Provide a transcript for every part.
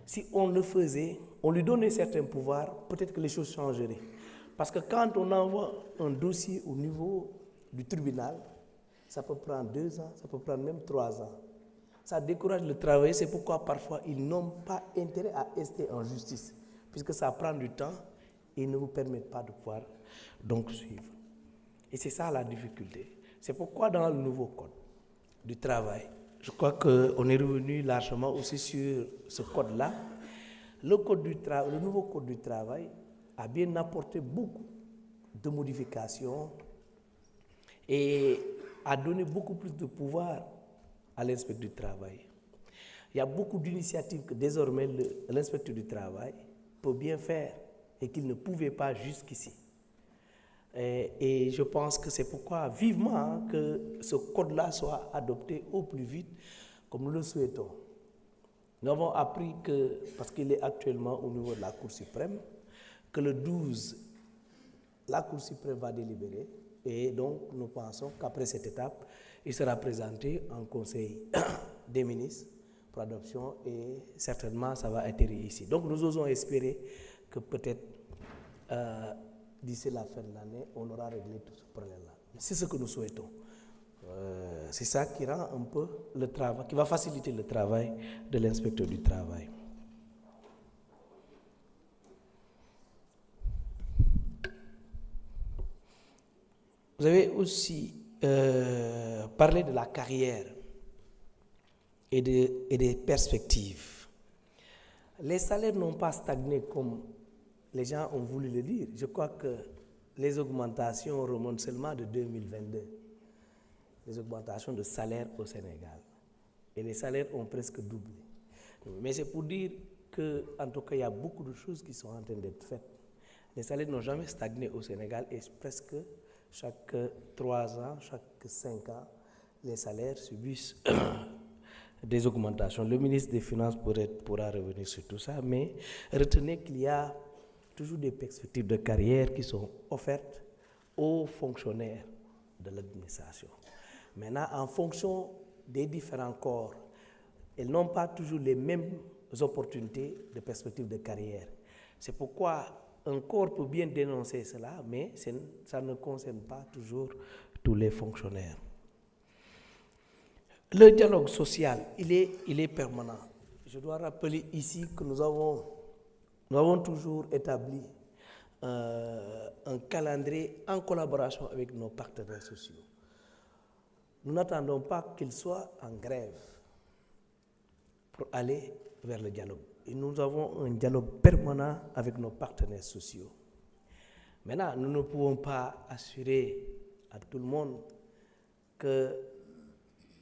Si on le faisait, on lui donnait certains pouvoirs, peut-être que les choses changeraient. Parce que quand on envoie un dossier au niveau du tribunal, ça peut prendre 2 ans, ça peut prendre même 3 ans. Ça décourage le travail, c'est pourquoi parfois ils n'ont pas intérêt à rester en justice, puisque ça prend du temps et ne vous permettent pas de pouvoir donc suivre. Et c'est ça la difficulté. C'est pourquoi dans le nouveau code du travail, je crois qu'on est revenu largement aussi sur ce code-là. Le nouveau code du travail a bien apporté beaucoup de modifications et a donné beaucoup plus de pouvoir à l'inspecteur du travail. Il y a beaucoup d'initiatives que désormais l'inspecteur du travail peut bien faire et qu'il ne pouvait pas jusqu'ici. Et je pense que c'est pourquoi vivement que ce code-là soit adopté au plus vite, comme nous le souhaitons. Nous avons appris que, parce qu'il est actuellement au niveau de la Cour suprême, que le 12, la Cour suprême va délibérer, et donc nous pensons qu'après cette étape, il sera présenté en Conseil des ministres pour adoption, et certainement ça va atterrir ici. Donc nous osons espérer que peut-être d'ici la fin de l'année, on aura réglé tout ce problème-là. C'est ce que nous souhaitons. C'est ça qui rend un peu le travail, qui va faciliter le travail de l'inspecteur du travail. Vous avez aussi parlé de la carrière et des perspectives. Les salaires n'ont pas stagné comme les gens ont voulu le dire. Je crois que les augmentations remontent seulement de 2022. Les augmentations de salaire au Sénégal. Et les salaires ont presque doublé. Mais c'est pour dire qu'en tout cas, il y a beaucoup de choses qui sont en train d'être faites. Les salaires n'ont jamais stagné au Sénégal et presque chaque 3 ans, chaque 5 ans, les salaires subissent des augmentations. Le ministre des Finances pourra revenir sur tout ça, mais retenez qu'il y a toujours des perspectives de carrière qui sont offertes aux fonctionnaires de l'administration. Maintenant, en fonction des différents corps, elles n'ont pas toujours les mêmes opportunités de perspectives de carrière. C'est pourquoi un corps peut bien dénoncer cela, mais ça ne concerne pas toujours tous les fonctionnaires. Le dialogue social, il est permanent. Je dois rappeler ici que nous avons toujours établi un calendrier en collaboration avec nos partenaires sociaux. Nous n'attendons pas qu'ils soient en grève pour aller vers le dialogue. Et nous avons un dialogue permanent avec nos partenaires sociaux. Maintenant, nous ne pouvons pas assurer à tout le monde que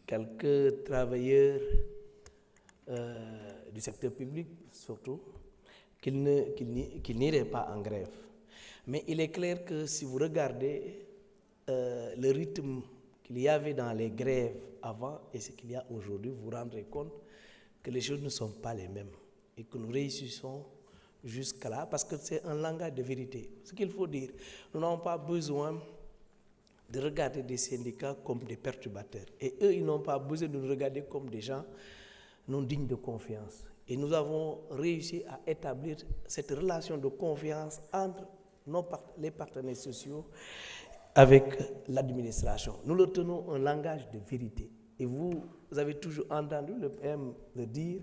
quelques travailleurs du secteur public, surtout, qu'ils n'iraient pas en grève. Mais il est clair que si vous regardez le rythme qu'il y avait dans les grèves avant et ce qu'il y a aujourd'hui, vous vous rendrez compte que les choses ne sont pas les mêmes et que nous réussissons jusqu'à là parce que c'est un langage de vérité. Ce qu'il faut dire, nous n'avons pas besoin de regarder des syndicats comme des perturbateurs. Et eux, ils n'ont pas besoin de nous regarder comme des gens non dignes de confiance. Et nous avons réussi à établir cette relation de confiance entre les partenaires sociaux avec l'administration. Nous le tenons un langage de vérité. Et vous avez toujours entendu le PM le dire.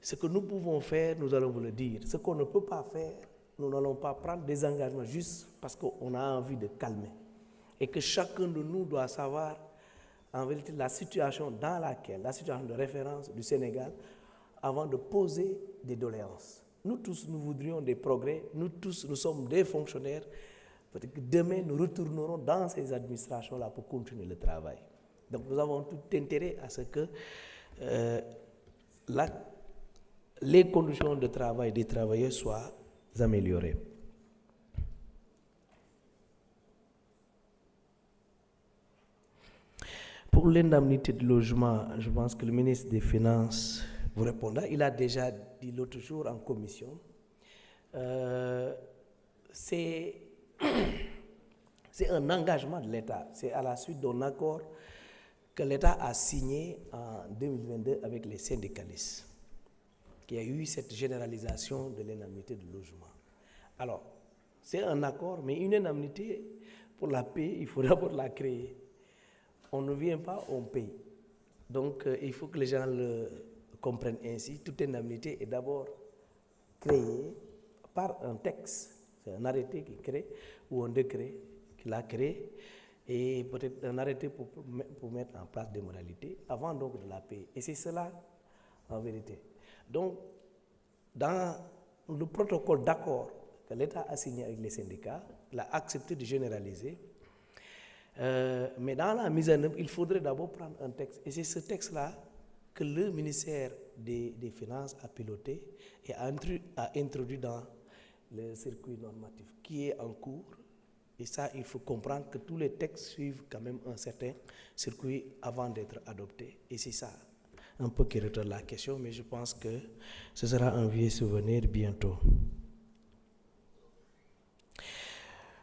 Ce que nous pouvons faire, nous allons vous le dire. Ce qu'on ne peut pas faire, nous n'allons pas prendre des engagements juste parce qu'on a envie de calmer. Et que chacun de nous doit savoir, en vérité, la situation de référence du Sénégal, avant de poser des doléances. Nous tous, nous voudrions des progrès. Nous tous, nous sommes des fonctionnaires. Peut-être que demain, nous retournerons dans ces administrations-là pour continuer le travail. Donc, nous avons tout intérêt à ce que les conditions de travail des travailleurs soient améliorées. Pour l'indemnité de logement, je pense que le ministre des Finances vous répondra. Il a déjà dit l'autre jour en commission. C'est un engagement de l'État. C'est à la suite d'un accord que l'État a signé en 2022 avec les syndicalistes, qu'il y a eu cette généralisation de l'indemnité de logement. Alors, c'est un accord, mais une indemnité pour la paix, il faut d'abord la créer. On ne vient pas, on paye. Donc, il faut que les gens le comprennent ainsi. Toute indemnité est d'abord créée par un texte. C'est un arrêté qui crée, ou un décret qui l'a créé, et peut-être un arrêté pour mettre en place des modalités avant donc de la payer. Et c'est cela en vérité. Donc, dans le protocole d'accord que l'État a signé avec les syndicats, il a accepté de généraliser. Mais dans la mise en œuvre, il faudrait d'abord prendre un texte. Et c'est ce texte-là que le ministère des Finances a piloté et a introduit dans le circuit normatif qui est en cours. Et ça, il faut comprendre que tous les textes suivent quand même un certain circuit avant d'être adoptés. Et c'est ça un peu qui retourne la question, mais je pense que ce sera un vieux souvenir bientôt.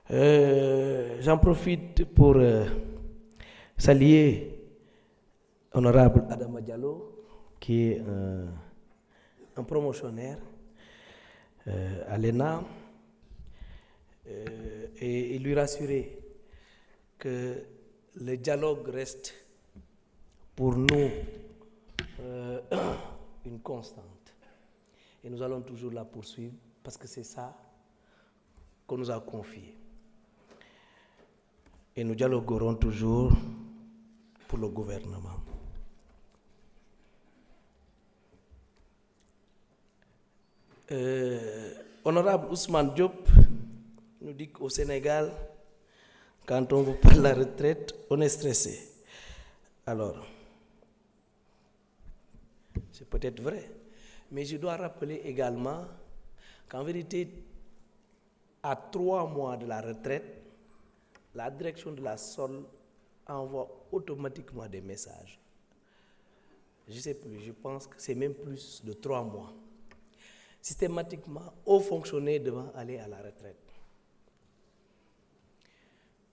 J'en profite pour saluer Honorable Adama Diallo, qui est un promotionnaire à l'ENA, et lui rassurer que le dialogue reste pour nous une constante. Et nous allons toujours la poursuivre parce que c'est ça qu'on nous a confié. Et nous dialoguerons toujours pour le gouvernement. Honorable Ousmane Diop nous dit qu'au Sénégal, quand on vous parle de la retraite, on est stressé. Alors, c'est peut-être vrai, mais je dois rappeler également qu'en vérité, à 3 mois de la retraite, la direction de la SOL envoie automatiquement des messages. Je ne sais plus, je pense que c'est même plus de 3 mois. Systématiquement, aux fonctionnaires devant aller à la retraite.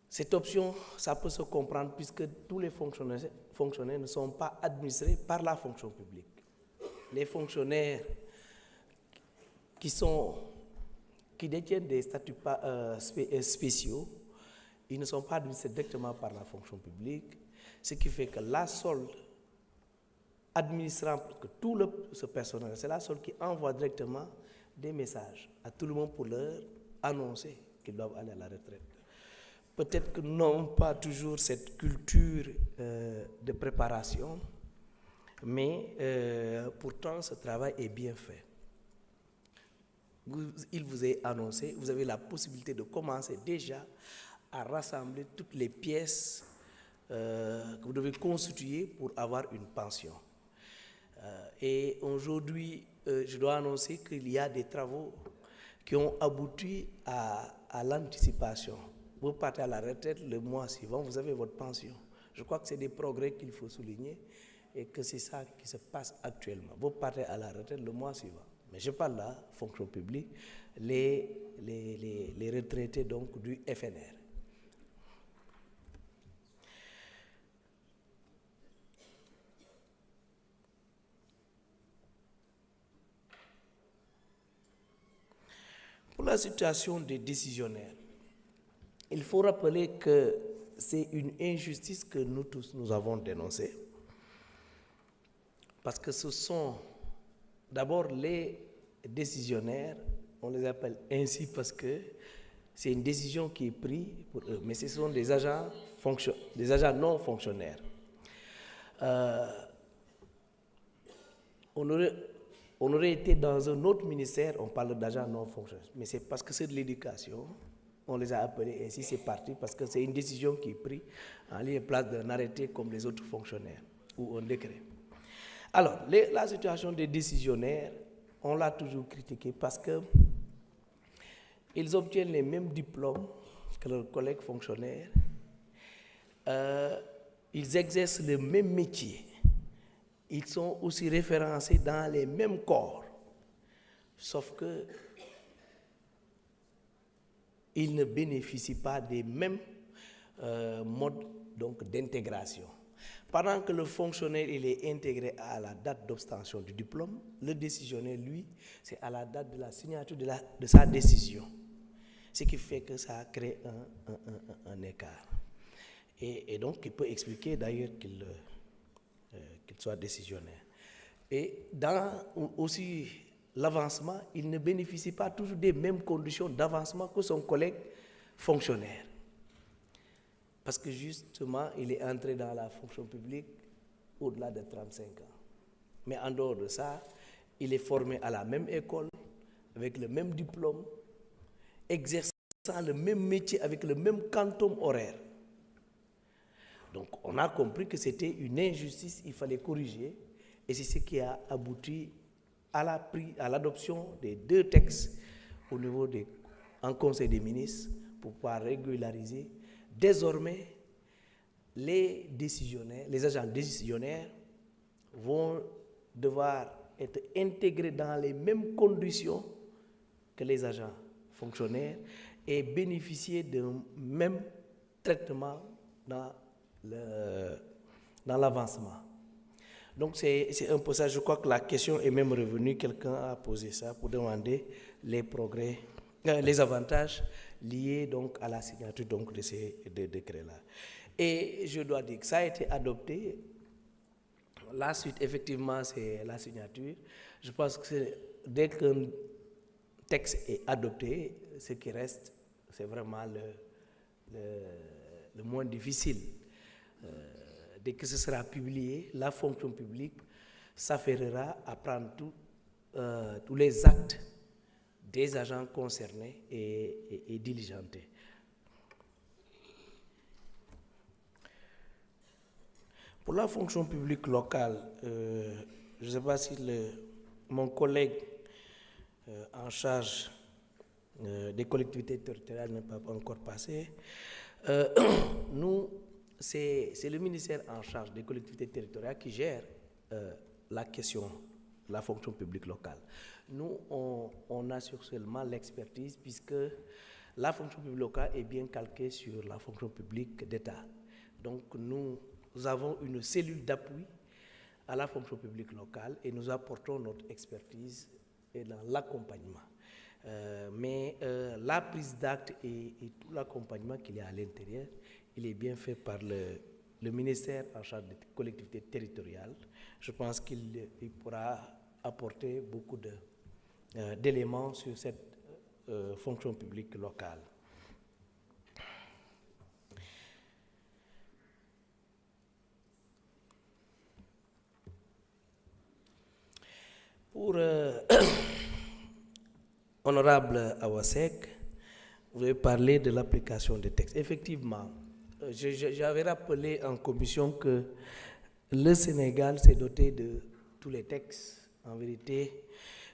Cette option, ça peut se comprendre puisque tous les fonctionnaires ne sont pas administrés par la fonction publique. Les fonctionnaires qui détiennent des statuts spéciaux, ils ne sont pas administrés directement par la fonction publique, ce qui fait que la SOL, administrant que tout ce personnel, c'est la SOL qui envoie directement des messages à tout le monde pour leur annoncer qu'ils doivent aller à la retraite. Peut-être que nous n'avons pas toujours cette culture de préparation, mais pourtant ce travail est bien fait. Il vous est annoncé, vous avez la possibilité de commencer déjà à rassembler toutes les pièces que vous devez constituer pour avoir une pension. Et aujourd'hui, je dois annoncer qu'il y a des travaux qui ont abouti à l'anticipation. Vous partez à la retraite le mois suivant, vous avez votre pension. Je crois que c'est des progrès qu'il faut souligner et que c'est ça qui se passe actuellement. Vous partez à la retraite le mois suivant. Mais je parle là, fonction publique, les retraités donc du FNR. Pour la situation des décisionnaires, il faut rappeler que c'est une injustice que nous tous nous avons dénoncée. Parce que ce sont d'abord les décisionnaires, on les appelle ainsi parce que c'est une décision qui est prise pour eux, mais ce sont des agents non fonctionnaires. On aurait été dans un autre ministère, on parle d'agents non fonctionnaires, mais c'est parce que c'est de l'éducation, on les a appelés ainsi, c'est parti, parce que c'est une décision qui est prise en lieu et place d'un arrêté comme les autres fonctionnaires, ou un décret. Alors, la situation des décisionnaires, on l'a toujours critiqué parce qu'ils obtiennent les mêmes diplômes que leurs collègues fonctionnaires, ils exercent le même métier, ils sont aussi référencés dans les mêmes corps, sauf que ils ne bénéficient pas des mêmes modes donc, d'intégration. Pendant que le fonctionnaire il est intégré à la date d'obtention du diplôme, le décisionnaire, lui, c'est à la date de la signature de sa décision. Ce qui fait que ça crée un écart. Et donc, il peut expliquer d'ailleurs qu'il soit décisionnaire. Et dans aussi l'avancement, il ne bénéficie pas toujours des mêmes conditions d'avancement que son collègue fonctionnaire. Parce que justement, il est entré dans la fonction publique au-delà de 35 ans. Mais en dehors de ça, il est formé à la même école, avec le même diplôme, exerçant le même métier avec le même quantum horaire. Donc on a compris que c'était une injustice, il fallait corriger, et c'est ce qui a abouti à l'adoption des 2 textes au niveau en Conseil des ministres pour pouvoir régulariser. Désormais, les décisionnaires, les agents décisionnaires vont devoir être intégrés dans les mêmes conditions que les agents fonctionnaires et bénéficier d'un même traitement dans l'avancement. Donc c'est un peu ça, je crois que la question est même revenue, quelqu'un a posé ça pour demander les progrès, les avantages liés donc à la signature donc de ces 2 décrets-là. Et je dois dire que ça a été adopté. La suite, effectivement, c'est la signature. Je pense que dès qu'un texte est adopté, ce qui reste, c'est vraiment le moins difficile. Dès que ce sera publié, la fonction publique s'affairera à prendre tous les actes des agents concernés et diligentés. Pour la fonction publique locale, je ne sais pas si mon collègue en charge des collectivités territoriales n'est pas encore passé. Nous, c'est le ministère en charge des collectivités territoriales qui gère la question de la fonction publique locale. Nous, on assure seulement l'expertise puisque la fonction publique locale est bien calquée sur la fonction publique d'État. Donc, nous avons une cellule d'appui à la fonction publique locale et nous apportons notre expertise et dans l'accompagnement. Mais la prise d'acte et tout l'accompagnement qu'il y a à l'intérieur, il est bien fait par le ministère en charge des collectivités territoriales. Je pense qu'il pourra apporter beaucoup d'éléments sur cette fonction publique locale. Pour Honorable Awasek, vous avez parlé de l'application des textes. Effectivement, j'avais rappelé en commission que le Sénégal s'est doté de tous les textes, en vérité,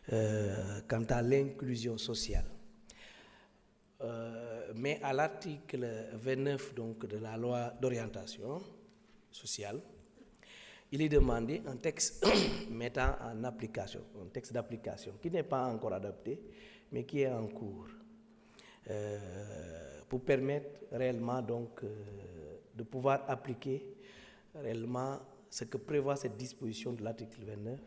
quant à l'inclusion sociale. Mais à l'article 29 donc, de la loi d'orientation sociale, il est demandé un texte mettant en application, un texte d'application qui n'est pas encore adopté, mais qui est en cours, pour permettre réellement donc de pouvoir appliquer réellement ce que prévoit cette disposition de l'article 29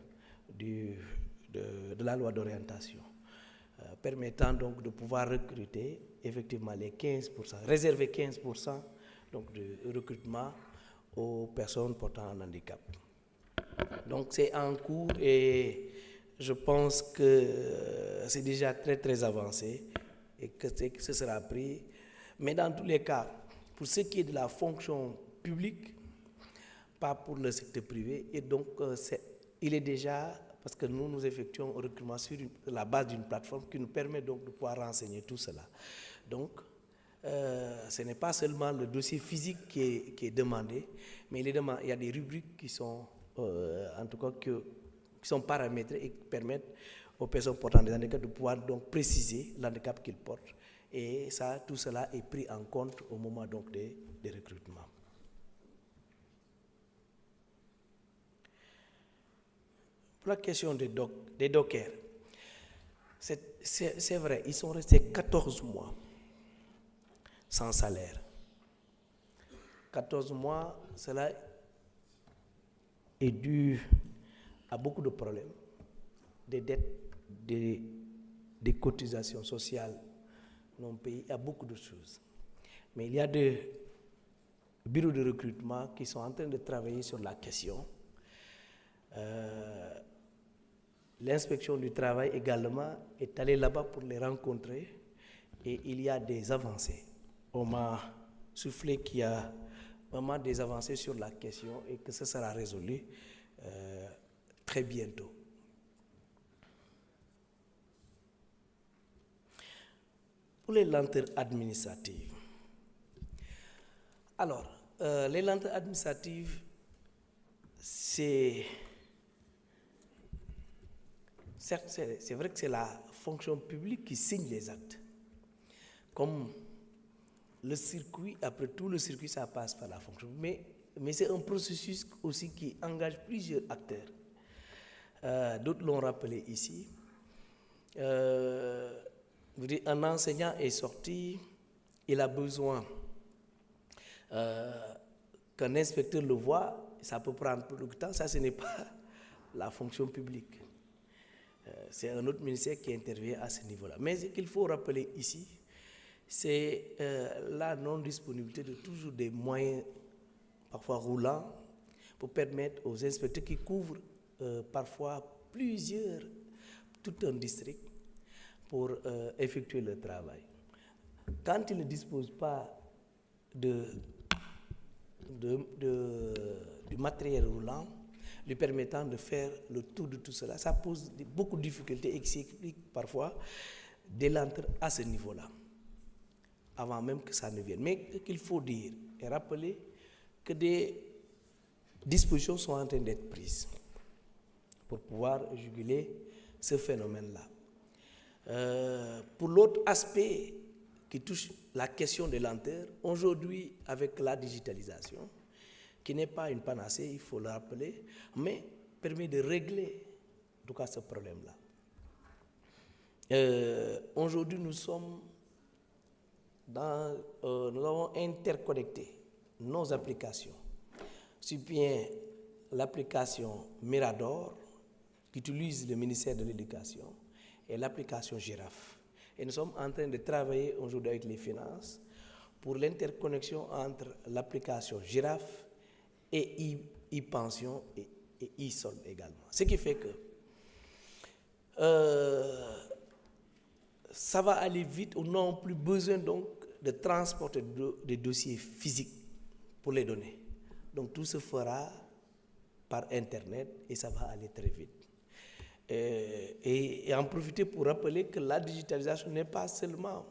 de la loi d'orientation, permettant donc de pouvoir recruter effectivement les 15%, réserver 15% donc de recrutement aux personnes portant un handicap. Donc c'est en cours et je pense que c'est déjà très très avancé et que ce sera pris. Mais dans tous les cas, pour ce qui est de la fonction publique, pas pour le secteur privé, et donc il est déjà, parce que nous effectuons un recrutement sur la base d'une plateforme qui nous permet donc de pouvoir renseigner tout cela. Donc, ce n'est pas seulement le dossier physique qui est demandé, mais il y a des rubriques qui sont, en tout cas, qui sont paramétrées et qui permettent aux personnes portant des handicaps de pouvoir donc préciser l'handicap qu'ils portent. Et ça, tout cela est pris en compte au moment donc des recrutements. Pour la question des dockers, c'est vrai, ils sont restés 14 mois sans salaire. 14 mois, cela est due à beaucoup de problèmes, des dettes, des cotisations sociales non payées, à beaucoup de choses. Mais il y a des bureaux de recrutement qui sont en train de travailler sur la question. L'inspection du travail également est allée là-bas pour les rencontrer et il y a des avancées. On m'a soufflé qu'il y a vraiment des avancées sur la question et que ça sera résolu très bientôt. Pour les lenteurs administratives. Alors, les lenteurs administratives, c'est vrai que c'est la fonction publique qui signe les actes. Comme le circuit, après tout le circuit, ça passe par la fonction. Mais c'est un processus aussi qui engage plusieurs acteurs. D'autres l'ont rappelé ici. Un enseignant est sorti, il a besoin qu'un inspecteur le voie, ça peut prendre beaucoup de temps, ça ce n'est pas la fonction publique. C'est un autre ministère qui intervient à ce niveau-là. Mais ce qu'il faut rappeler ici, c'est la non-disponibilité de toujours des moyens, parfois roulants, pour permettre aux inspecteurs qui couvrent parfois tout un district, pour effectuer le travail. Quand ils ne disposent pas du matériel roulant, lui permettant de faire le tour de tout cela, ça pose beaucoup de difficultés et qui explique parfois des lenteurs à ce niveau-là, avant même que ça ne vienne. Mais ce qu'il faut dire et rappeler que des dispositions sont en train d'être prises pour pouvoir juguler ce phénomène-là. Pour l'autre aspect qui touche la question des lenteurs, aujourd'hui, avec la digitalisation, qui n'est pas une panacée, il faut le rappeler, mais permet de régler, en tout cas, ce problème-là. Aujourd'hui, nous avons interconnecté nos applications, aussi bien l'application Mirador, qui utilise le ministère de l'Éducation, et l'application Giraffe. Et nous sommes en train de travailler aujourd'hui avec les finances pour l'interconnexion entre l'application Giraffe et e-pension et e-solde également. Ce qui fait que ça va aller vite, on n'a plus besoin donc de transporter des dossiers physiques pour les données. Donc tout se fera par Internet et ça va aller très vite. Et en profiter pour rappeler que la digitalisation n'est pas seulement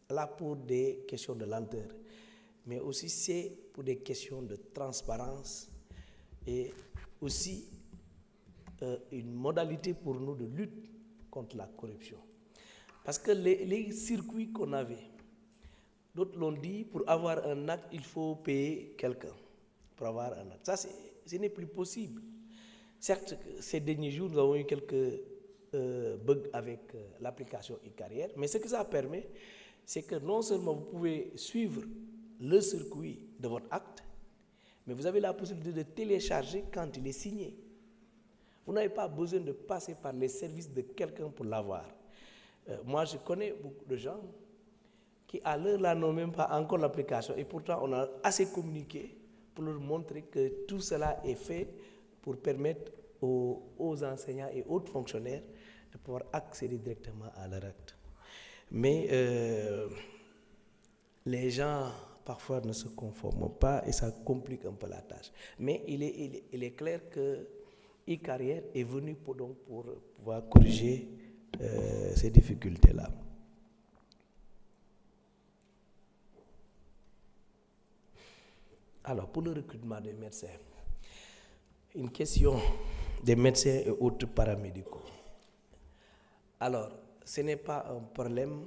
là pour des questions de lenteur, mais aussi c'est pour des questions de transparence et aussi une modalité pour nous de lutte contre la corruption. Parce que les circuits qu'on avait, d'autres l'ont dit, pour avoir un acte, il faut payer quelqu'un pour avoir un acte. Ça, ce n'est plus possible. Certes, ces derniers jours, nous avons eu quelques bugs avec l'application e-carrière, mais ce que ça permet, c'est que non seulement vous pouvez suivre le circuit de votre acte, mais vous avez la possibilité de télécharger quand il est signé. Vous n'avez pas besoin de passer par les services de quelqu'un pour l'avoir. Moi, je connais beaucoup de gens qui, à l'heure là, n'ont même pas encore l'application, et pourtant, on a assez communiqué pour leur montrer que tout cela est fait pour permettre aux enseignants et autres fonctionnaires de pouvoir accéder directement à leur acte. Mais les gens, parfois, ne se conforment pas et ça complique un peu la tâche. Mais il est clair que e-carrière est venu pour pouvoir corriger ces difficultés-là. Alors, pour le recrutement des médecins, une question des médecins et autres paramédicaux. Alors, ce n'est pas un problème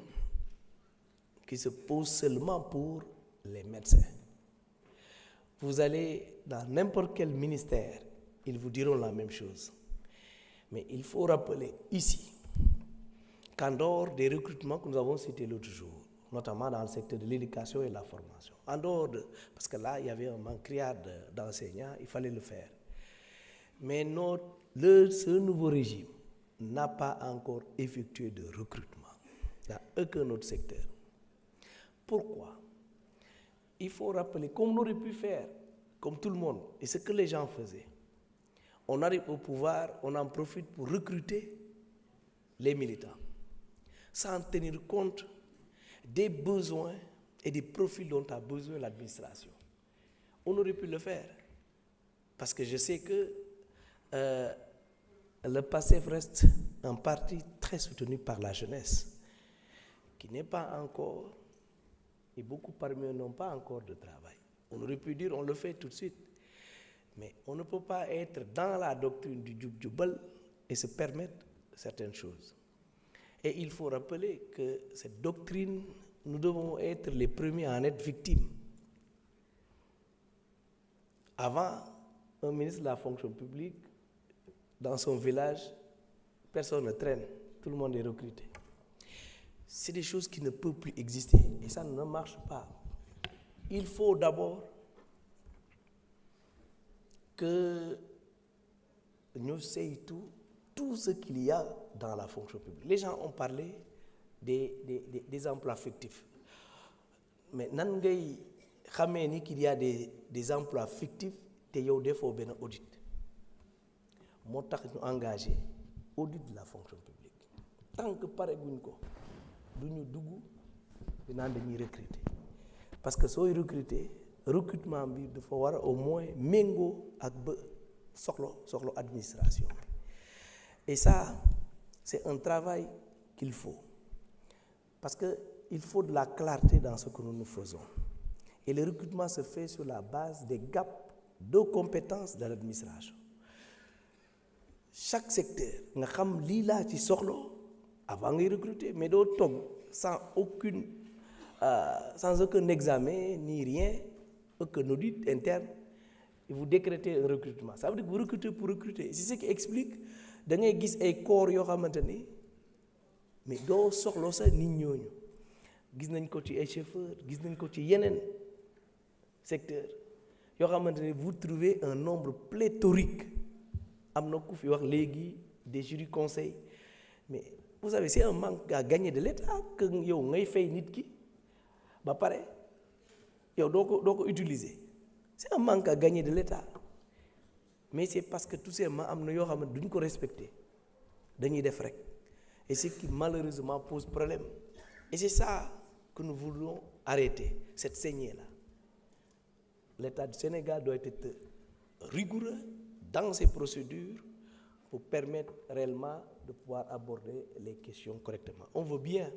qui se pose seulement pour les médecins. Vous allez dans n'importe quel ministère, ils vous diront la même chose. Mais il faut rappeler ici qu'en dehors des recrutements que nous avons cités l'autre jour, notamment dans le secteur de l'éducation et de la formation, parce que là, il y avait un manque criard d'enseignants, il fallait le faire. Mais ce nouveau régime n'a pas encore effectué de recrutement dans aucun autre secteur. Pourquoi? Il faut rappeler, comme on aurait pu faire, comme tout le monde, et ce que les gens faisaient. On arrive au pouvoir, on en profite pour recruter les militants, sans tenir compte des besoins et des profils dont a besoin l'administration. On aurait pu le faire, parce que je sais que le PASTEF reste un parti très soutenu par la jeunesse, qui n'est pas encore, et beaucoup parmi eux n'ont pas encore de travail. On aurait pu dire on le fait tout de suite, mais on ne peut pas être dans la doctrine du djub-djubal et se permettre certaines choses. Et il faut rappeler que cette doctrine, nous devons être les premiers à en être victimes. Avant, un ministre de la fonction publique, dans son village, personne ne traîne, tout le monde est recruté. C'est des choses qui ne peuvent plus exister et ça ne marche pas. Il faut d'abord que nous sachions tout ce qu'il y a dans la fonction publique. Les gens ont parlé des emplois fictifs. Mais nan ngay xamé ni qu'il y a des emplois fictifs té yow défo ben audit. Moo tax ñu engagé audit de la fonction publique. Tant que pare guñ ko duñu dugg dinaan dañuy recruter. Parce que sooy recruter recrutement bi dafa war au moins méngoo ak ba soxlo administration. Et ça, c'est un travail qu'il faut. Parce qu'il faut de la clarté dans ce que nous faisons. Et le recrutement se fait sur la base des gaps de compétences de l'administration. Chaque secteur, nga xam lii laa ci soxlo avant ngay recruter, mais doo toog sans aucun examen ni rien, aucun audit interne, et vous décrétez un recrutement. Ça veut dire que vous recrutez pour recruter. C'est ce qui explique da ngay gis ay corps yoo xamante ni mais doo soxlo sa nit ñooñu gis nañ ko ci ay chauffeurs gis nañ ko ci yeneen secteur yoo xamante ni vous trouvez un nombre pléthorique am na ku fi wax léegi des jurys conseils mais vous savez c'est un manque à gagner de l'État que yow ngay fay nit ki ba pare yow doo ko utiliser c'est un manque à gagner de l'État. Mais c'est parce que tout simplement am na yoo xam ne duñ ko respecter dañuy def rek et ce qui malheureusement pose problème et c'est ça que nous voulons arrêter cette saignée là. L'État du Sénégal doit être rigoureux dans ses procédures pour permettre réellement de pouvoir aborder les questions correctement. On veut bien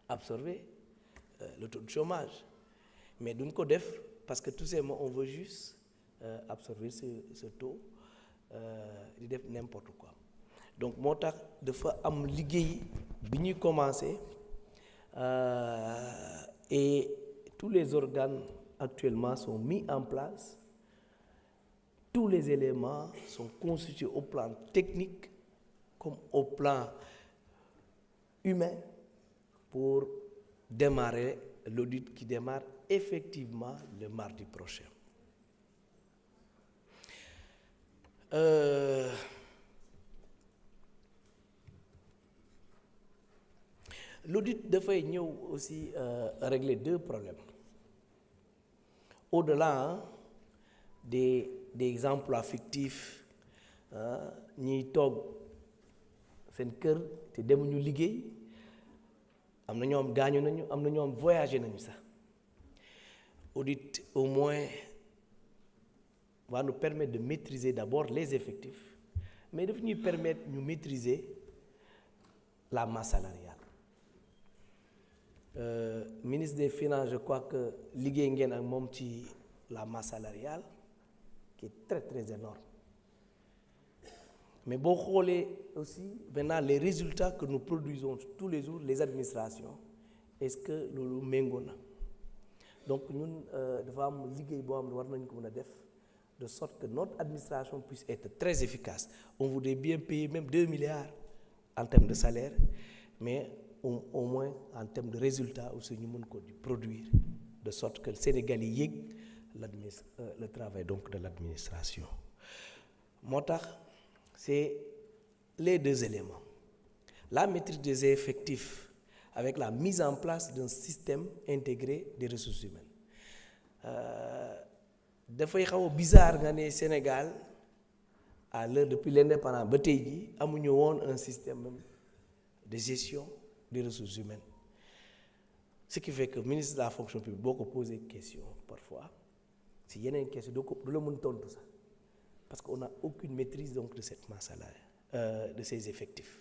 absorber le taux de chômage mais duñ ko def parce que tout simplement on veut juste absorber ce taux di def n'importe quoi. Donc moo tax dafa am liggéey bi ñuy commencer et tous les organes actuellement sont mis en place, tous les éléments sont constitués au plan technique comme au plan humain pour démarrer l'audit qui démarre effectivement le mardi prochain. L'audit dafay ñëw aussi régler deux problèmes. Au-delà des emplois fictifs ñiy toog seen kër te demuñu liggéey am na ñoom gaañu nañu am na ñoom voyagé nañu sax. Audit au moins va nous permettre de maîtriser d'abord les effectifs, mais daf ñuy permettre ñu maîtriser la masse salariale. Ministre des Finances, je crois que liggéey ngeen ak moom ci la masse salariale qui est très très énorme. Mais boo xoolee aussi maintenant les résultats que nous produisons tous les jours les administrations est-ce que loolu méngoo na donc ñun dafa am liggéey boo xam ne war nañ ko mën a def de sorte que notre administration puisse être très efficace. On voudrait bien payer même 2 milliards en termes de salaire, mais au moins en termes de résultats aussi ñu mën ko di produire de sorte que le Sénégal yi yëg le travail donc de l'administration. moo tax c'est les deux éléments. La maîtrise des effectifs avec la mise en place d'un système intégré des ressources humaines. Dafay xaw a bizarre nga ne Sénégal à l'heure depuis l'indépendance ba tey jii amuñu woon un système même de gestion des ressources humaines. Ce qui fait que ministre de la fonction publique boo ko posé question parfois si yeneen question du la mën tontu sax parce qu'on n'a aucune maîtrise donc de cette masse salariale, de ces effectifs.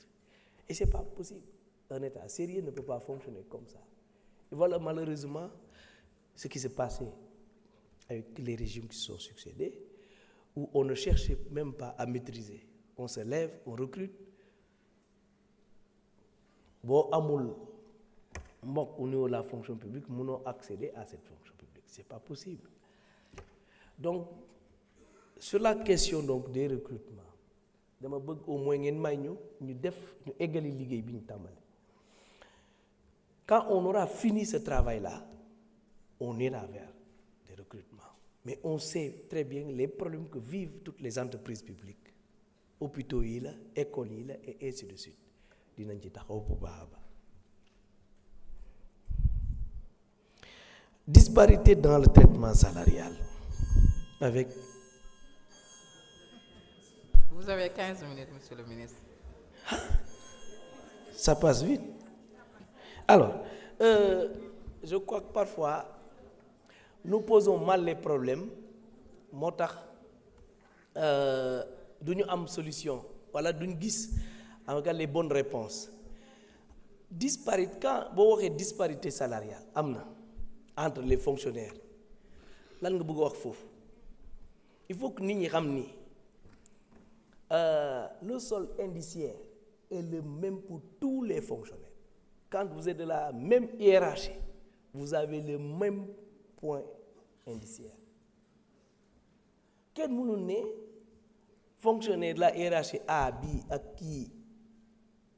Et c'est pas possible. Un État sérieux ne peut pas fonctionner comme ça. Et voilà malheureusement ce qui s'est passé avec les régimes qui se sont succédés, où on ne cherchait même pas à maîtriser. On se lève, on recrute. Boo amul mbokk au niveau de la fonction publique mënoo accéder à cette fonction publique. C'est pas possible. Donc sur la question donc des recrutements dama bëgg au moins ngeen may ñu eggali liggéey bi ñu tàmbali. Quand on aura fini ce travail-là, on ira vers des recrutements. Mais on sait très bien les problèmes que vivent toutes les entreprises publiques, hôpitaux yi la, écoles yi la et ainsi de suite. Dinañ ci taxaw bu baax a baax. Disparité dans le traitement salarial avec. Vous avez 15 minutes, monsieur le ministre. Ça passe vite. Alors, je crois que parfois, nous posons mal les problèmes, moo tax du ñu am solution wala duñ gis avec les bonnes réponses. Disparité quand boo waxee disparité salariale am na entre les fonctionnaires lan nga bëgg a wax foofu il faut que nit ñi xam ni le solde indiciaire est le même pour tous les fonctionnaires. Quand vous êtes de la même hiérarchie, vous avez le même point indiciaire. Kenn mënul ne fonctionnaire de la hiérarchie A bi ak kii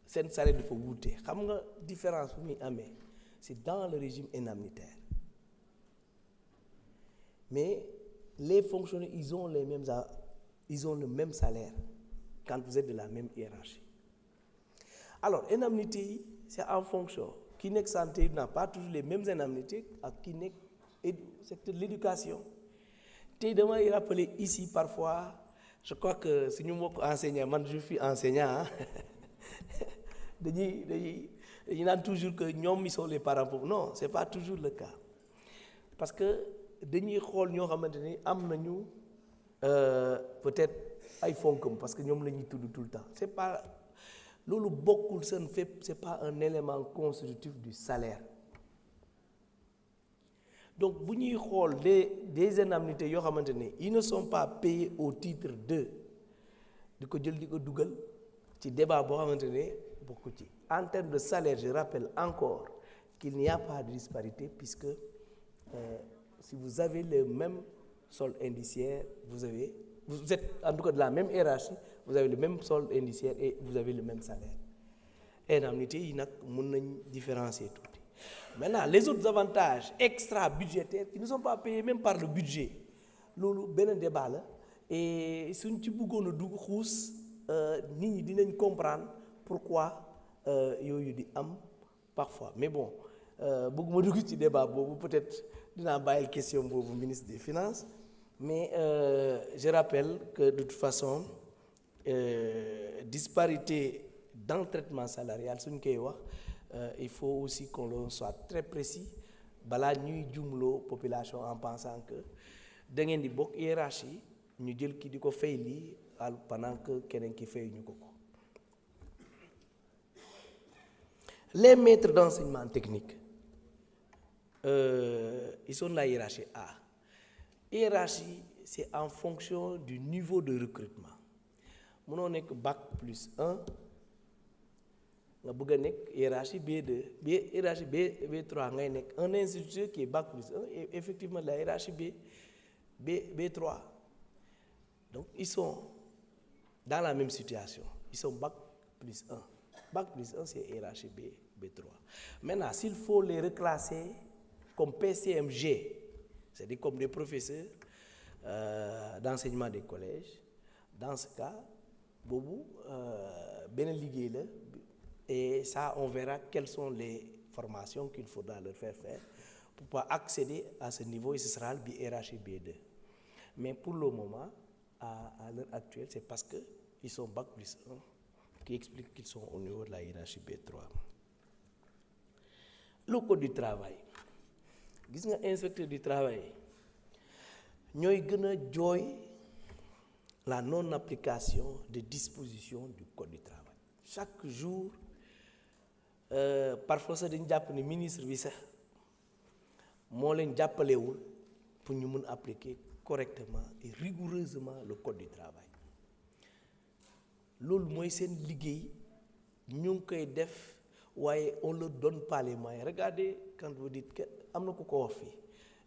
seen salaire dafa wuute xam nga différence bu muy amee c'est dans le régime indemnitaire. Mais les fonctionnaires ils ont le même salaire quand vous êtes de la même hiérarchie. Alors indemnité yi c'est en fonction ki nekk santé n'a pas toujours les mêmes indemnités ak ki nekk secteur de l'éducation. Tey damay rappeler ici parfois je crois que suñu mbokk enseignant man je suis enseignant dañuy naan toujours que ñoom ils sont les parents pauvres. Non, c'est pas toujours le cas parce que dañuy xool ñoo xamante ni am nañu peut-être ay fonkam parce que ñoom la ñuy tudd tout le temps. C'est pas loolu bokkul seen fépp, c'est pas un élément constitutif du salaire. Donc bu ñuy xool des indemnités yoo xamante ne ils ne sont pas payés au titre de di ko jël di ko dugal ci débat boo xamante ne bokku ci. En termes de salaire, je rappelle encore qu'il n'y a pas de disparité puisque si vous avez le même solde indiciaire, vous êtes en tout cas de la même hiérarchie, vous avez le même solde indiciaire et vous avez le même salaire. Indemnité yi nag mën nañ différencier tuuti. Maintenant, les autres avantages extra-budgétaires qui ne sont pas payés même par le budget, loolu beneen débat la et suñ ci bëggoon a dugg xuus nit ñi dinañ comprendre pourquoi yooyu di am parfois. Mais bon, bëgguma dugg ci débat boobu, peut-être dinaa bàyyil question boobu ministre des Finances. Mais je rappelle que de toute façon disparité dans le traitement salarial suñ koy wax il faut aussi qu'on soit très précis balaa ñuy jumloo population en pensant que da ngeen di bokk hiérarchie ñu jël ki di ko fay lii pendant que keneen ki fay ñu ko. Les maîtres d'enseignement technique ils sont de la hiérarchie A. Hiérarchie c'est en fonction du niveau de recrutement mënoo nekk bac plus 1 nga bëgg a nekk hiérarchie B2 hiérarchie B3 ngay nekk un instituteur qui est bac plus 1 et effectivement la hiérarchie B3. Donc ils sont dans la même situation, ils sont bac plus 1. Bac plus 1 c'est hiérarchie B3. Maintenant s'il faut les reclasser comme PCMG, c'est-à-dire comme des professeurs d'enseignement des collèges, Dans ce cas boobu benn liggéey la et ça on verra quelles sont les formations qu'il faudra leur faire pour pouvoir accéder à ce niveau et ce sera le hiérarchie B2. Mais pour le moment, à l'heure actuelle, c'est parce qu'ils sont Bac plus 1 qui explique qu'ils sont au niveau de la hiérarchie B3. Le code du travail gis nga inspecteur du travail ñooy gën a jooy la non-application des dispositions du code du travail chaque jour parfois sax dañu jàpp ni ministre bi sax moo leen jàppalewul pour ñu mun appliquer correctement et rigoureusement le code du travail loolu mooy seen liggéey ñu ngi koy def waaye on leur donne pas les moyens. Regardez quand vous dites que am na ku ko wax fii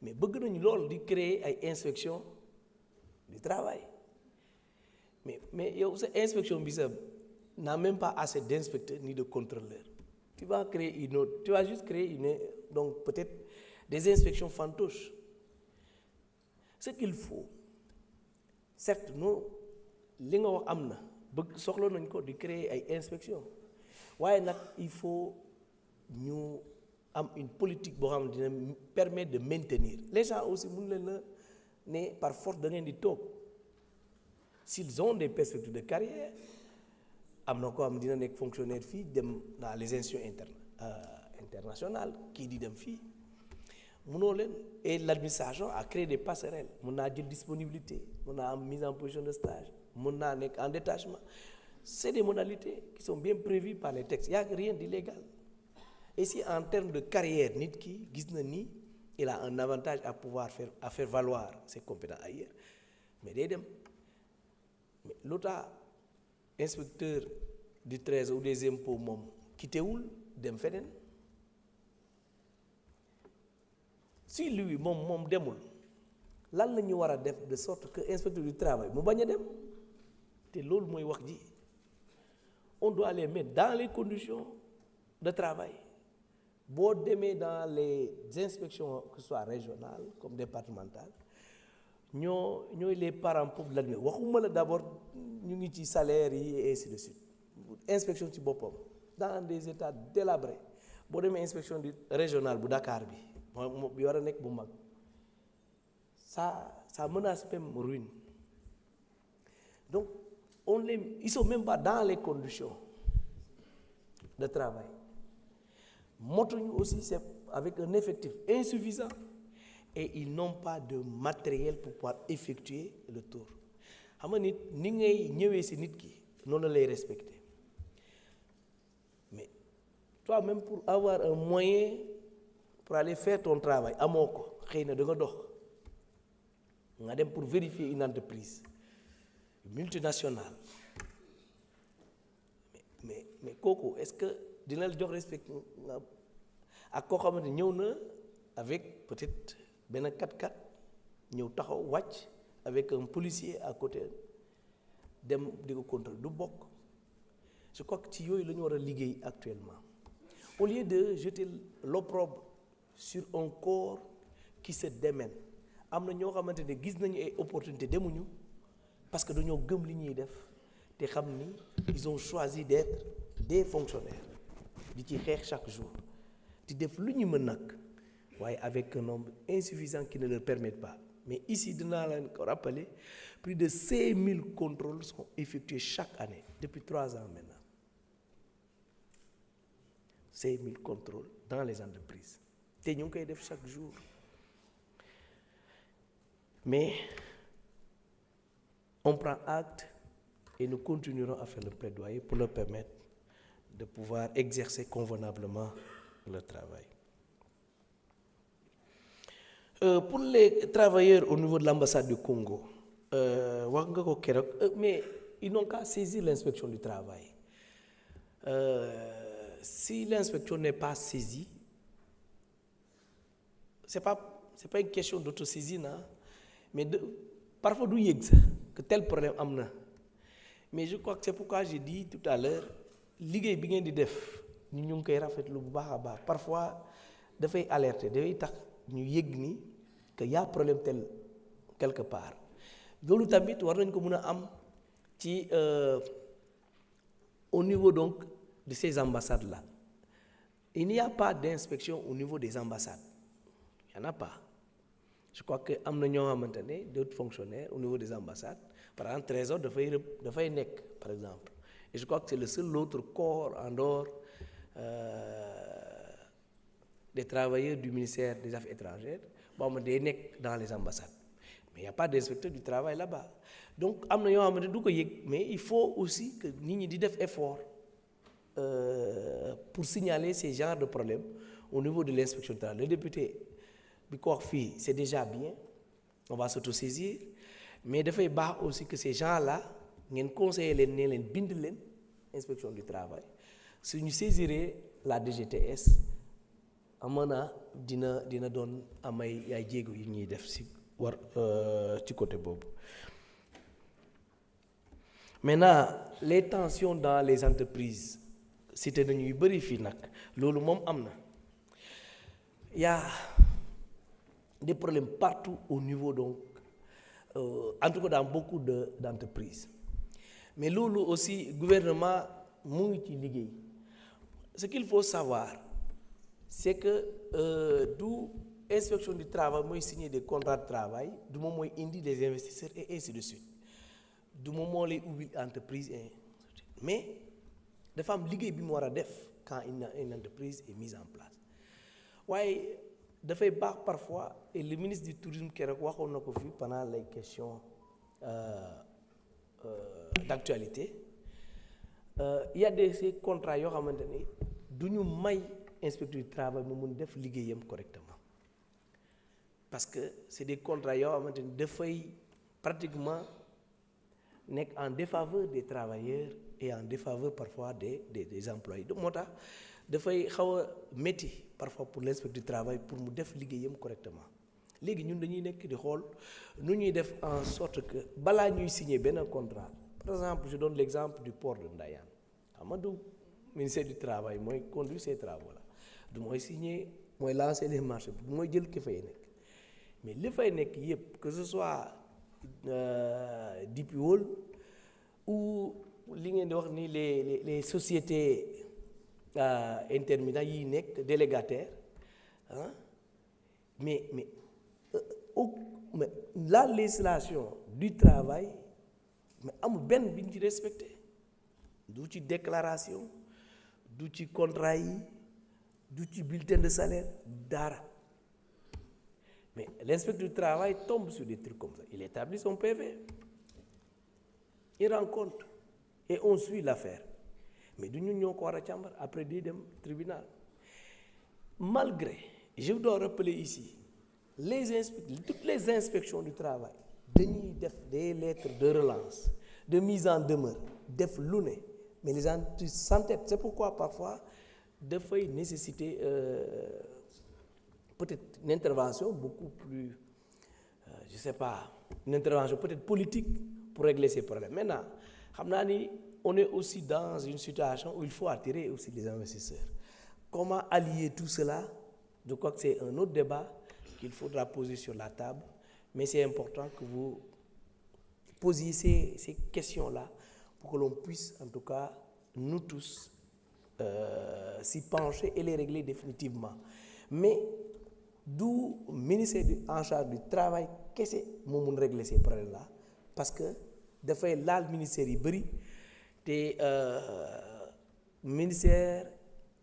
mais bëgg nañu loolu di créer ay inspection du travail mais yow sa inspection bi sax n'a même pas assez d'inspecteurs ni de contrôleurs. Tu vas créer une autre, tu vas juste créer donc peut-être des inspections fantoches. Ce qu'il faut, certes, nous, li nga wax am na bëgg soxla nañ ko di créer ay inspections waaye nag il faut ñu am une politique boo xam ne dina permettre de maintenir les gens aussi mun leen la ne par force da ngeen di toog s'ils ont des perspectives de carrière am na ko am dina nekk fonctionnaire fii dem dans les institutions internationales kii di dem fii munoo leen et l'administration a créé des passerelles mun naa jël disponibilité mun naa am mise en position de stage mun naa nekk en détachement c'est des modalités qui sont bien prévues par les textes il y a rien d'illégal et si en termes de carrière nit ki gis na ni il a un avantage à faire valoir ses compétences ailleurs mais day dem mais l'autre inspecteur du Trésor ou des impôts moom kitewul dem feneen si lui moom demul lan la ñu war a def de sorte que inspecteur du travail mu bañ a dem te loolu mooy wax ji on doit les mettre dans les conditions de travail boo demee dans les inspections que ce soit régionales comme départementales ñooy les parents pauvres de l'administration waxuma la d'abord ñu ngi ci salaire yi et ainsi de suite inspection ci boppam dans des états délabrés boo demee inspection du régional bu Dakar bi moom bi war a nekk bu mag ça menace même ruine donc ils sont même pas dans les conditions de travail motuñu aussi c'est avec un effectif insuffisant et ils n'ont pas de matériel pour pouvoir effectuer le tour xam nga nit ni ngay ñëwee ci nit ki noonu la lay respecter mais toi même pour avoir un moyen pour aller faire ton travail amoo ko xëy na da nga dox nga dem pour vérifier une entreprise multinationale mais kooku est-ce que dina la jox respect ak koo xamante ñëw na avec peut-être benn 4x4 ñëw taxaw wàcc avec un policier à côté dem di ko contrôler du bokk je crois que ci yooyu la ñu war a liggéey actuellement au lieu de jeter l'opprobre sur un corps qui se démène am na ñoo xamante ne gis nañu ay opportunités demuñu parce que dañoo gëm li ñuy def te xam ni ils ont choisi d'être des fonctionnaires di ci xeex chaque jour di def lu ñu mën nag waaye avec un nombre insuffisant qui ne leur permettent pas mais ici dinaa leen ko rappeler plus de 5000 contrôles sont effectués chaque année depuis 3 ans maintenant 5000 contrôles dans les entreprises te ñu ngi koy def chaque jour mais on prend acte et nous continuerons à faire le plaidoyer pour leur permettre de pouvoir exercer convenablement leur travail. Pour les travailleurs au niveau de l'ambassade du Congo, mais ils n'ont qu'à saisir l'inspection du travail. Si l'inspection n'est pas saisie, c'est pas une question d'autosaisine, hein, mais parfois du yëg sax que tel problème am na mais je crois que c'est pourquoi j'ai dit tout à l'heure liggéey bi ngeen di def ñu ngi koy rafetlu bu baax a baax parfois dafay alerter dafay tax ñu yëg ni que y a problème tel quelque part loolu tamit war nañ ko mën a am au niveau donc de ces ambassades-là, il n'y a pas d'inspection au niveau des ambassades. Il n'y en a pas. Je crois que am na ñoo xamante ne d'autres fonctionnaires au niveau des ambassades, par exemple Trésor dafay nekk par exemple. Et je crois que c'est le seul autre corps en dehors des travailleurs du ministère des Affaires étrangères boo xam ne day nekk dans les ambassades. Mais il n'y a pas d'inspecteur du travail là-bas. Donc am na yoo xamante du ko yëg, mais il faut aussi que nit ñi di def effort pour signaler ces genres de problèmes au niveau de l'inspection du travail. Le député bi ko wax fii c'est déjà bien, on va s'autosaisir, mais dafay baax aussi que ces gens-là ngeen conseiller leen ne leen bind leen inspection du travail su ñu saisiree la DGTS amana dina doon amay ay jéego yu ñuy def si war ci côté boobu. Maintenant les tensions dans les entreprises cité nañu yu bëri fii nag loolu moom am na y a des problèmes partout au niveau donc en tout cas dans beaucoup d'entreprises. Mais loolu aussi gouvernement mu ngi ci liggéey. Ce qu'il faut savoir c'est que du inspection du travail mooy signer des contrats de travail du moom mooy indi des investisseurs et ainsi de suite du moom moo lay ubbi entreprise mais dafa am liggéey bi mu war a def quand une entreprise est mise en place waaye dafay baax parfois et le ministre du tourisme keroog waxoon na ko fii pendant les questions d'actualité il y a ces contrats yoo xamante ni du ñu may inspecteur du travail mu mun def liggéeyam correctement parce que c'est des contrats yoo xamante ni dafay pratiquement nekk en défaveur des travailleurs et en défaveur parfois des employés donc moo tax dafay xaw a métti parfois pour l'inspecteur du travail pour mu def liggéeyam correctement léegi ñun dañuy nekk di xool nu ñuy def en sorte que balaa ñuy signer benn contrat par exemple je donne l'exemple du port de Ndayane xam nga du ministère du travail mooy conduire ces travaux là du mooy signer mooy lancer les marchés du mooy jël ki fay nekk mais li fay nekk yépp que ce soit DP World ou li ngeen di wax ni les sociétés intermédiaires yi nekk délégataires ah mais la législation du travail mais amul benn bi ñu ci respecté du ci déclaration du ci contrat yi du ci bulletin de salaire dara mais l'inspecteur du travail tombe sur des trucs comme ça il établit son PV il rend compte et on suit l'affaire mais du ñun ñoo ko war a càmbar après di dem tribunal malgré je dois rappeler ici toutes les inspections du travail dañuy def des lettres de relance de mise en demeure def lu ne mais les entreprises s'entêtent c'est pourquoi parfois dafay nécessiter peut-être une intervention beaucoup plus je sais pas une intervention peut-être politique pour régler ces problèmes maintenant xam naa ni on est aussi dans une situation où il faut attirer aussi les investisseurs comment allier tout cela je crois que c'est un autre débat qu'il faudra poser sur la table mais c'est important que vous posiez ces questions-là pour que l'on puisse en tout cas nous tous s'y pencher et les régler définitivement mais du ministère en charge du travail kese moo mun régler ces problèmes-là parce que dafay laal ministère yi bëri te ministère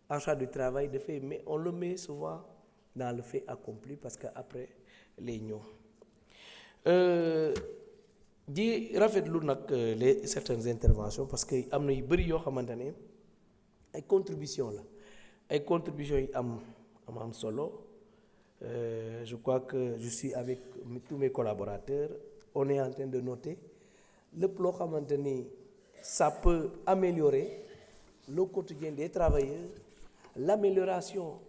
en charge du travail dafay mais on le met souvent dans le fait accompli parce que après les ñëw di rafetlu nag les certaines interventions parce que am na yu bëri yoo xamante ne ay contributions la ay contributions yi am solo je crois que je suis avec tous mes collaborateurs on est en train de noter lépp loo xamante ni ça peut améliorer le quotidien des travailleurs l'amélioration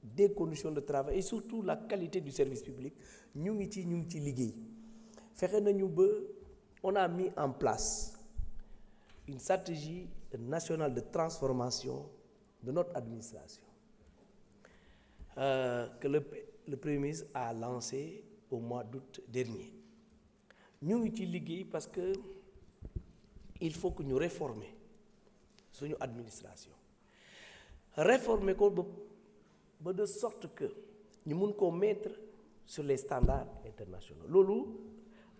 des conditions de travail et surtout la qualité du service public ñu ngi ci liggéey fexe nañu ba on a mis en place une stratégie nationale de transformation de notre administration que le Premier ministre a lancé au mois d'août dernier ñu ngi ci liggéey parce que il faut que ñu réformer suñu administration réformer ko ba de sorte que ñu mun koo mettre sur les standards internationaux loolu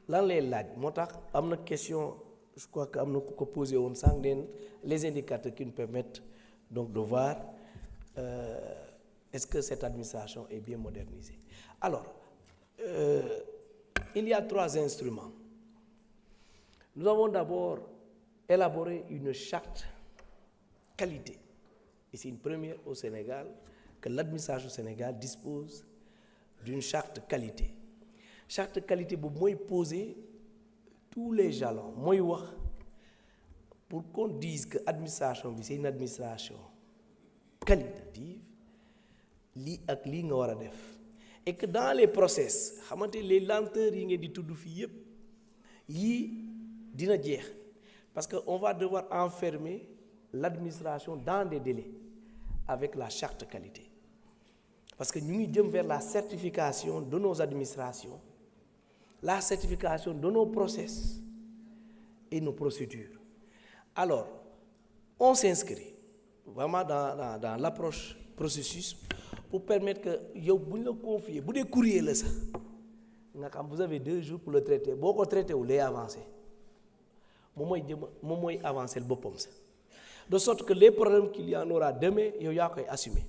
lan lay laaj moo tax am na question je crois que am na ku ko posé woon sànq neen les indicateurs qui nous permettent donc de voir est-ce que cette administration est bien modernisée. Alors il y a 3 instruments. Nous avons d'abord élaboré une charte qualité et c'est une première au Sénégal que l'administration du Sénégal dispose d'une charte qualité. Charte qualité boobu mooy poser tous les jalons mooy wax pour qu'on dise que administration bi c'est une administration qualitative lii ak lii nga war a def et que dans les process xamante les lenteurs yi ngeen di tudd fii yépp yii dina jeex parce que on va devoir enfermer l'administration dans des délais avec la charte qualité parce que ñu ngi jëm vers la certification de nos administrations, la certification de nos process et nos procédures. Alors on s'inscrit vraiment dans l'approche processus pour permettre que yow bu ñu la confier bu dee courrier la sax nga xam vous avez 2 jours pour le traiter boo ko traité wu lay avancer moom mooy avancer boppam sax de sorte que les problèmes qu'il y en aura demain yow yaa koy assumer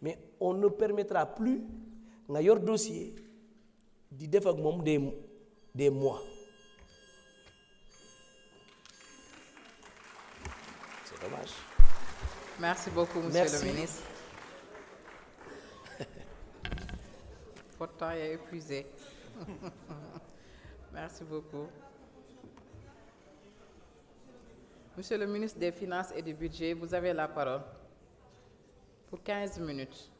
mais on ne permettra plus nga yor dossier di def ak moom des mois c'est dommage. Merci beaucoup, monsieur le ministre. Votre temps est épuisé. Merci beaucoup. Monsieur le ministre des Finances et du Budget, vous avez la parole pour 15 minutes.